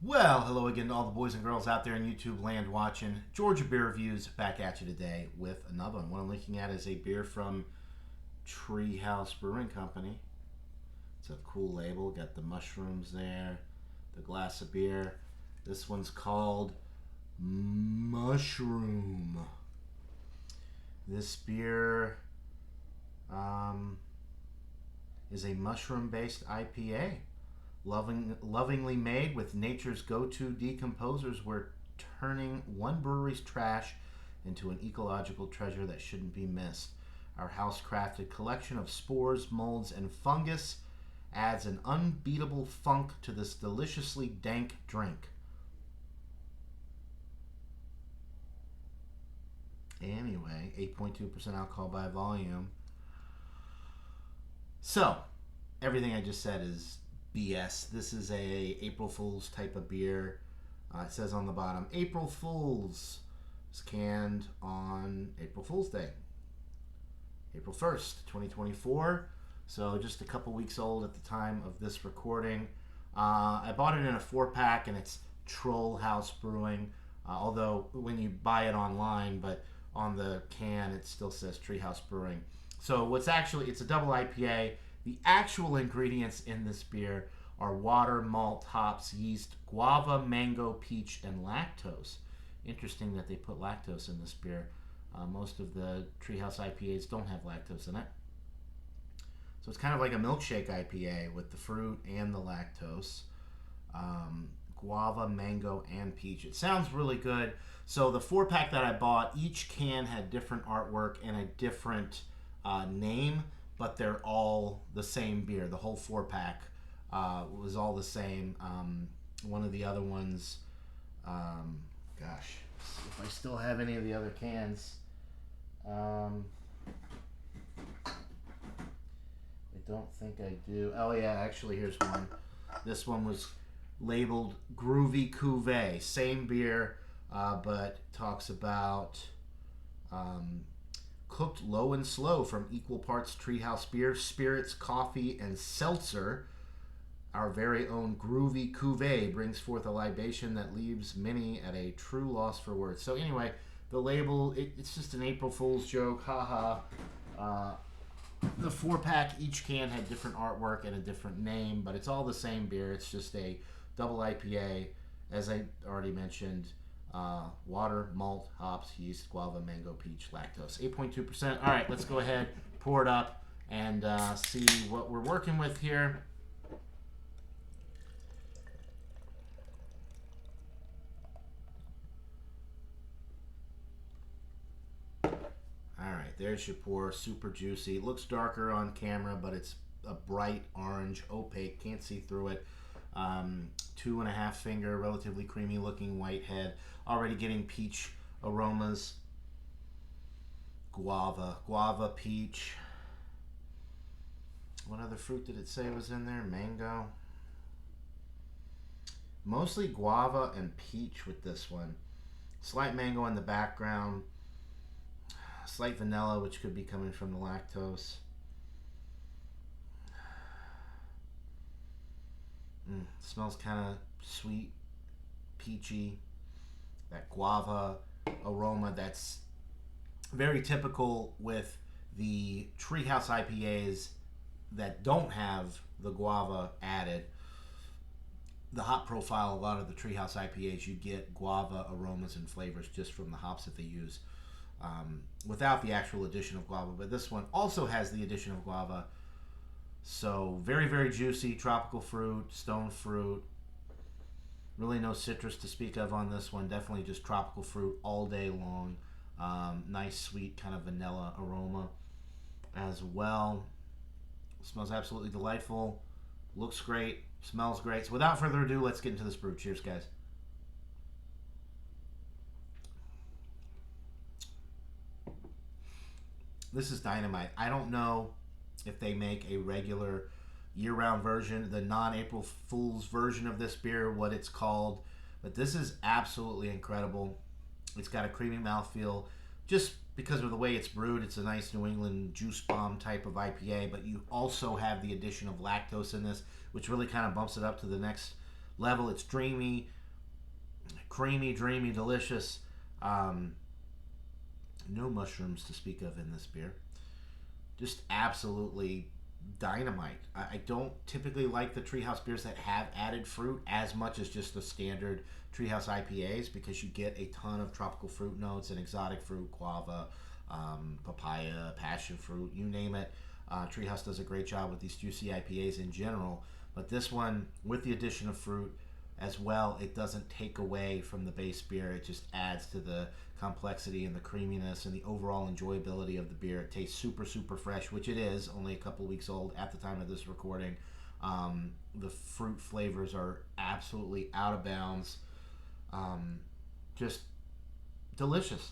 Well, hello again to all the boys and girls out there in YouTube land watching. Georgia Beer Reviews back at you today with another one. What I'm looking at is a beer from Treehouse Brewing Company. It's a cool label. Got the mushrooms there, the glass of beer. This one's called Mmmushroommm. This beer um, is a mushroom-based IPA. Lovingly made with nature's go-to decomposers, we're turning one brewery's trash into an ecological treasure that shouldn't be missed. Our house-crafted collection of spores, molds, and fungus adds an unbeatable funk to this deliciously dank drink. Anyway, 8.2% alcohol by volume. So, everything I just said is BS. This is a April Fool's type of beer. It says on the bottom, April Fool's. It's canned on April Fool's Day, April 1st, 2024. So just a couple weeks old at the time of this recording. I bought it in a 4-pack, and it's Trollhouse Brewing. Although when you buy it online, but on the can it still says Treehouse Brewing. So it's a double IPA. The actual ingredients in this beer are water, malt, hops, yeast, guava, mango, peach, and lactose. Interesting that they put lactose in this beer. Most of the Treehouse IPAs don't have lactose in it. So it's kind of like a milkshake IPA with the fruit and the lactose. Guava, mango, and peach. It sounds really good. So the 4-pack that I bought, each can had different artwork and a different name, but they're all the same beer. The whole 4-pack was all the same. One of the other ones, if I still have any of the other cans. I don't think I do. Oh yeah, actually here's one. This one was labeled Groovy Cuvée. Same beer, but talks about cooked low and slow from equal parts Treehouse beer, spirits, coffee, and seltzer. Our very own Groovy Cuvée brings forth a libation that leaves many at a true loss for words. So anyway, the label, it's just an April Fool's joke. Haha. The 4-pack, each can had different artwork and a different name, but it's all the same beer. It's just a double IPA, as I already mentioned. Water, malt, hops, yeast, guava, mango, peach, lactose. 8.2%. All right, let's go ahead, pour it up, and see what we're working with here. All right, there's your pour. Super juicy. It looks darker on camera, but it's a bright orange, opaque. Can't see through it. 2.5 finger, relatively creamy looking white head. Already getting peach aromas. Guava, peach. What other fruit did it say was in there? Mango. Mostly guava and peach with this one. Slight mango in the background. Slight vanilla, which could be coming from the lactose. Smells kind of sweet, peachy. That guava aroma that's very typical with the Treehouse IPAs that don't have the guava added. The hop profile, a lot of the Treehouse IPAs, you get guava aromas and flavors just from the hops that they use, without the actual addition of guava. But this one also has the addition of guava. So very, very juicy, tropical fruit, stone fruit. Really no citrus to speak of on this one. Definitely just tropical fruit all day long. Nice, sweet kind of vanilla aroma as well. Smells absolutely delightful. Looks great. Smells great. So without further ado, let's get into this brew. Cheers, guys. This is dynamite. I don't know if they make a regular year-round version, the non-April Fool's version of this beer, what it's called, but this is absolutely incredible. It's got a creamy mouthfeel just because of the way it's brewed. It's a nice New England juice bomb type of IPA, but you also have the addition of lactose in this, which really kind of bumps it up to the next level. It's dreamy, creamy, dreamy, delicious. Um, no mushrooms to speak of in this beer. Just absolutely dynamite. I don't typically like the Treehouse beers that have added fruit as much as just the standard Treehouse IPAs, because you get a ton of tropical fruit notes and exotic fruit, guava, papaya, passion fruit, you name it. Treehouse does a great job with these juicy IPAs in general, but this one, with the addition of fruit as well, it doesn't take away from the base beer. It just adds to the complexity and the creaminess and the overall enjoyability of the beer. It tastes super, super fresh, which it is, only a couple weeks old at the time of this recording. The fruit flavors are absolutely out of bounds. Just delicious.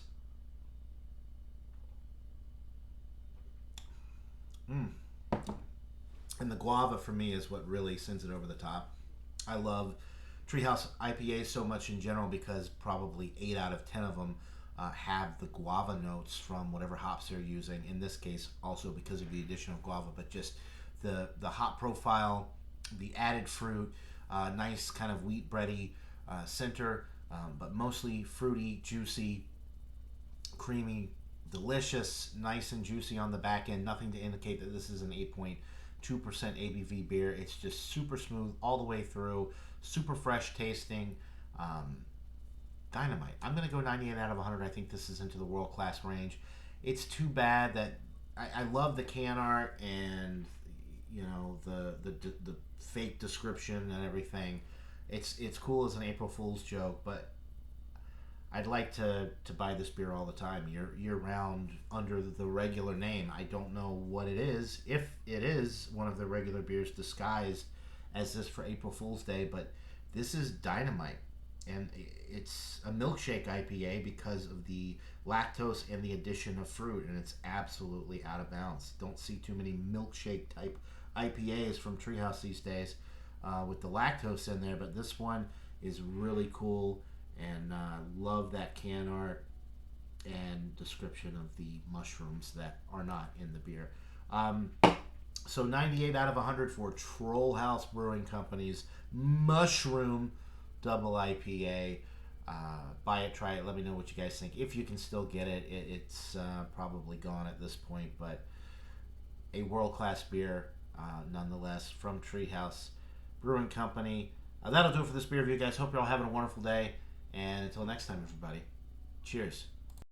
Mm. And the guava for me is what really sends it over the top. I love Treehouse IPAs so much in general because probably 8 out of 10 of them have the guava notes from whatever hops they're using. In this case, also because of the addition of guava, but just the hop profile, the added fruit, nice kind of wheat bready center, but mostly fruity, juicy, creamy, delicious, nice and juicy on the back end. Nothing to indicate that this is an 8.2% ABV beer. It's just super smooth all the way through, super fresh tasting. Um, Dynamite. I'm going to go 98 out of 100. I think this is into the world class range. It's too bad that I love the can art and the fake description and everything. It's cool as an April Fool's joke, but I'd like to buy this beer all the time, year round, under the regular name. I don't know what it is, if it is one of the regular beers disguised as this for April Fool's Day, but this is dynamite. And it's a milkshake IPA because of the lactose and the addition of fruit, and it's absolutely out of bounds. Don't see too many milkshake type IPAs from Treehouse these days with the lactose in there, but this one is really cool, and love that can art and description of the mushrooms that are not in the beer. So 98 out of 100 for Trollhouse Brewing Company's Mmmushroommm double IPA. Buy it, try it, let me know what you guys think. If you can still get it, it's probably gone at this point, but a world-class beer nonetheless from Treehouse Brewing Company. That'll do it for this beer review, guys. Hope you're all having a wonderful day, and until next time, everybody, cheers.